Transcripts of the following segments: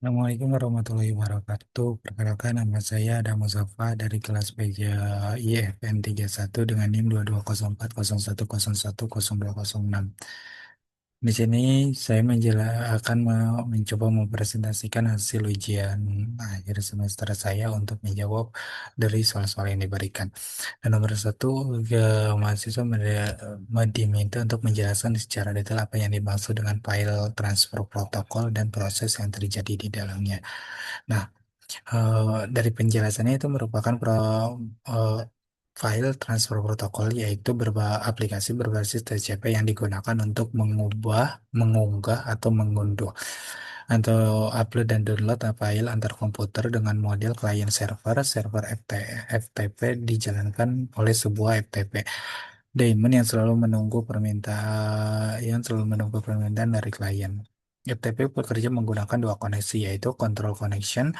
Assalamualaikum warahmatullahi wabarakatuh. Perkenalkan nama saya Adam Muzafa dari kelas PJ IFN 31 dengan NIM 220401101206. Di sini saya akan mencoba mempresentasikan hasil ujian akhir semester saya untuk menjawab dari soal-soal yang diberikan. Dan nomor satu, mahasiswa diminta untuk menjelaskan secara detail apa yang dimaksud dengan file transfer protokol dan proses yang terjadi di dalamnya. Nah, dari penjelasannya itu merupakan eh, file transfer protokol, yaitu aplikasi berbasis TCP yang digunakan untuk mengunggah atau mengunduh atau upload dan download file antar komputer dengan model client server. Server FTP dijalankan oleh sebuah FTP daemon yang selalu menunggu permintaan dari klien. FTP bekerja menggunakan dua koneksi, yaitu control connection,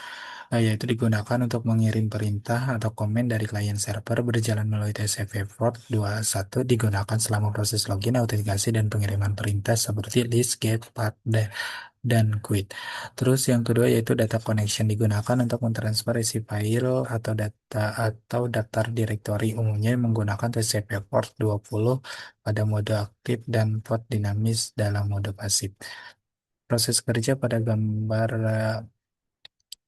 yaitu digunakan untuk mengirim perintah atau komen dari klien server berjalan melalui TCP port 21, digunakan selama proses login, autentikasi, dan pengiriman perintah seperti list, get, path, dan quit. Terus yang kedua yaitu data connection, digunakan untuk mentransfer isi file atau daftar directory, umumnya menggunakan TCP port 20 pada mode aktif dan port dinamis dalam mode pasif. Proses kerja pada gambar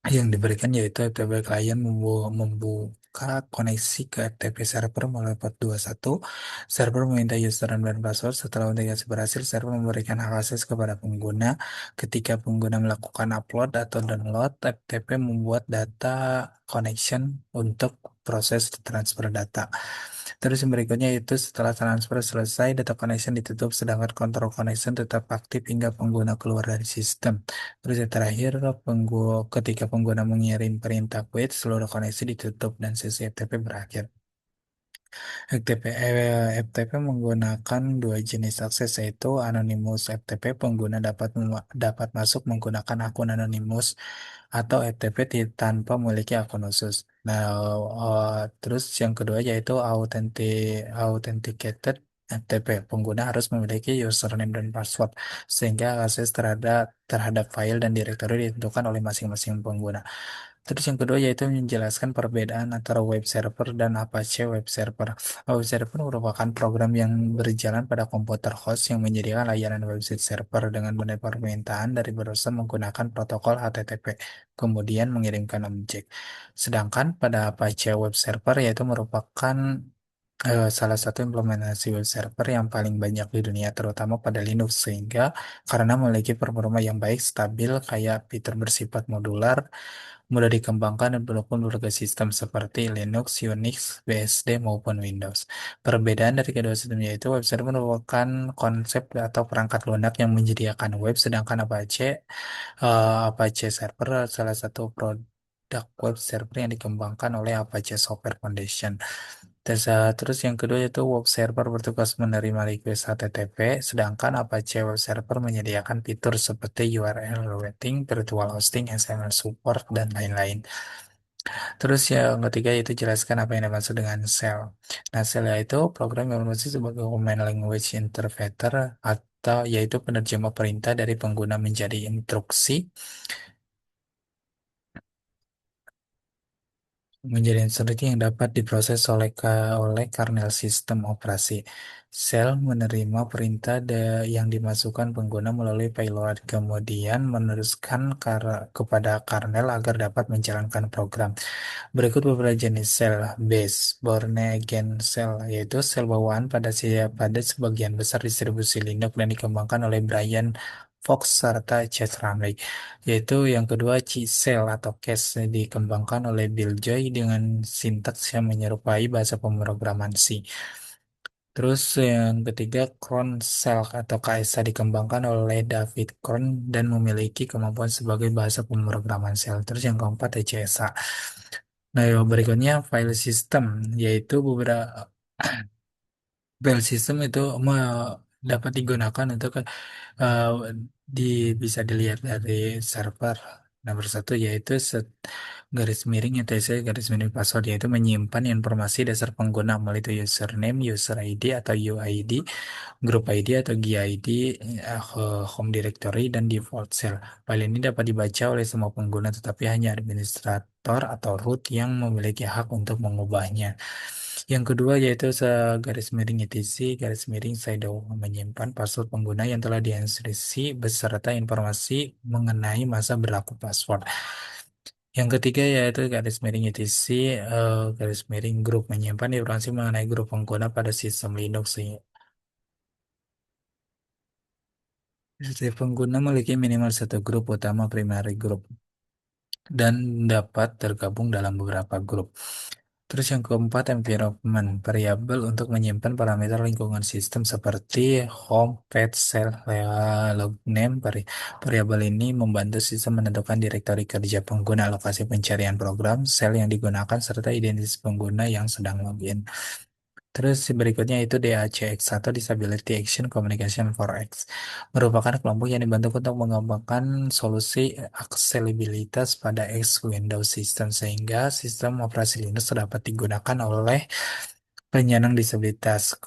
yang diberikan yaitu FTP klien membuka koneksi ke FTP server melalui port 21. Server meminta username dan password. Setelah autentikasi berhasil, server memberikan hak akses kepada pengguna. Ketika pengguna melakukan upload atau download, FTP membuat data connection untuk proses transfer data. Terus yang berikutnya itu setelah transfer selesai, data connection ditutup, sedangkan control connection tetap aktif hingga pengguna keluar dari sistem. Terus yang terakhir, ketika pengguna mengirim perintah quit, seluruh koneksi ditutup dan sesi FTP berakhir. FTP menggunakan dua jenis akses, yaitu Anonymous FTP. Pengguna dapat masuk menggunakan akun Anonymous atau FTP tanpa memiliki akun khusus. Nah, terus yang kedua yaitu Authenticated FTP. Pengguna harus memiliki username dan password sehingga akses terhadap file dan direktori ditentukan oleh masing-masing pengguna. Terus yang kedua yaitu menjelaskan perbedaan antara web server dan Apache web server. Web server merupakan program yang berjalan pada komputer host yang menyediakan layanan website server dengan menerima permintaan dari browser menggunakan protokol HTTP, kemudian mengirimkan objek. Sedangkan pada Apache web server yaitu merupakan salah satu implementasi web server yang paling banyak di dunia, terutama pada Linux, sehingga karena memiliki performa yang baik, stabil, kayak fitur bersifat modular, mudah dikembangkan dan mendukung berbagai sistem seperti Linux, Unix, BSD, maupun Windows. Perbedaan dari kedua sistem yaitu web server merupakan konsep atau perangkat lunak yang menyediakan web, sedangkan Apache Server salah satu produk web server yang dikembangkan oleh Apache Software Foundation. Terus yang kedua yaitu web server bertugas menerima request HTTP, sedangkan Apache Web Server menyediakan fitur seperti URL routing, virtual hosting, XML support, dan lain-lain. Terus yang ketiga yaitu jelaskan apa yang dimaksud dengan shell. Nah, shell yaitu program yang berfungsi sebagai command language interpreter atau yaitu penerjemah perintah dari pengguna menjadi instruksi yang dapat diproses oleh kernel sistem operasi. Shell menerima perintah yang dimasukkan pengguna melalui payload, kemudian meneruskan kepada kernel agar dapat menjalankan program. Berikut beberapa jenis shell base, born again shell, yaitu shell bawaan pada sebagian besar distribusi Linux dan dikembangkan oleh Brian Fox serta Chad Ramley. Yaitu yang kedua C-Shell atau Cache dikembangkan oleh Bill Joy dengan sintaks yang menyerupai bahasa pemrograman C. Terus yang ketiga Cron Shell atau KSA dikembangkan oleh David Cron dan memiliki kemampuan sebagai bahasa pemrograman shell. Terus yang keempat ECSA. Nah, yang berikutnya file system, yaitu beberapa file system itu dapat digunakan untuk eh, bisa dilihat dari server. Nomor satu yaitu garis miring etc garis miring password yaitu menyimpan informasi dasar pengguna mulai itu username, user ID atau UID, group ID atau GID, home directory dan default cell. File ini dapat dibaca oleh semua pengguna tetapi hanya administrator atau root yang memiliki hak untuk mengubahnya. Yang kedua yaitu garis miring etc garis miring sudo menyimpan password pengguna yang telah dienkripsi beserta informasi mengenai masa berlaku password. Yang ketiga yaitu garis miring etc garis miring grup menyimpan informasi mengenai grup pengguna pada sistem Linux. Setiap pengguna memiliki minimal satu grup utama primary group dan dapat tergabung dalam beberapa grup. Terus yang keempat, environment, variabel untuk menyimpan parameter lingkungan sistem seperti home, pet, cell, log name. Variabel ini membantu sistem menentukan direktori kerja pengguna, lokasi pencarian program, sel yang digunakan, serta identitas pengguna yang sedang login. Terus berikutnya itu DACX atau Disability Action Communication for X merupakan kelompok yang dibentuk untuk mengembangkan solusi aksesibilitas pada X Windows System sehingga sistem operasi Linux dapat digunakan oleh penyandang disabilitas.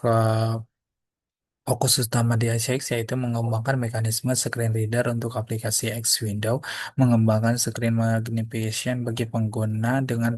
Fokus utama di ICX yaitu mengembangkan mekanisme screen reader untuk aplikasi X Window, mengembangkan screen magnification bagi pengguna dengan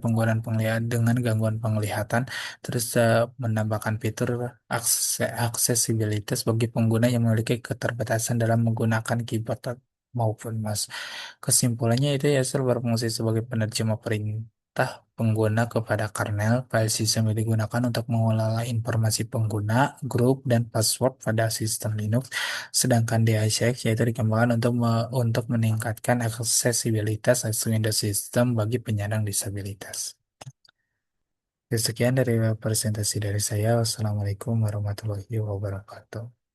dengan gangguan penglihatan, terus menambahkan fitur aksesibilitas bagi pengguna yang memiliki keterbatasan dalam menggunakan keyboard maupun mouse. Kesimpulannya itu ya berfungsi sebagai penerjemah perintah pengguna kepada kernel. File system yang digunakan untuk mengelola informasi pengguna, grup, dan password pada sistem Linux. Sedangkan DHCX yaitu dikembangkan untuk meningkatkan aksesibilitas Windows System bagi penyandang disabilitas. Sekian dari presentasi dari saya. Wassalamualaikum warahmatullahi wabarakatuh.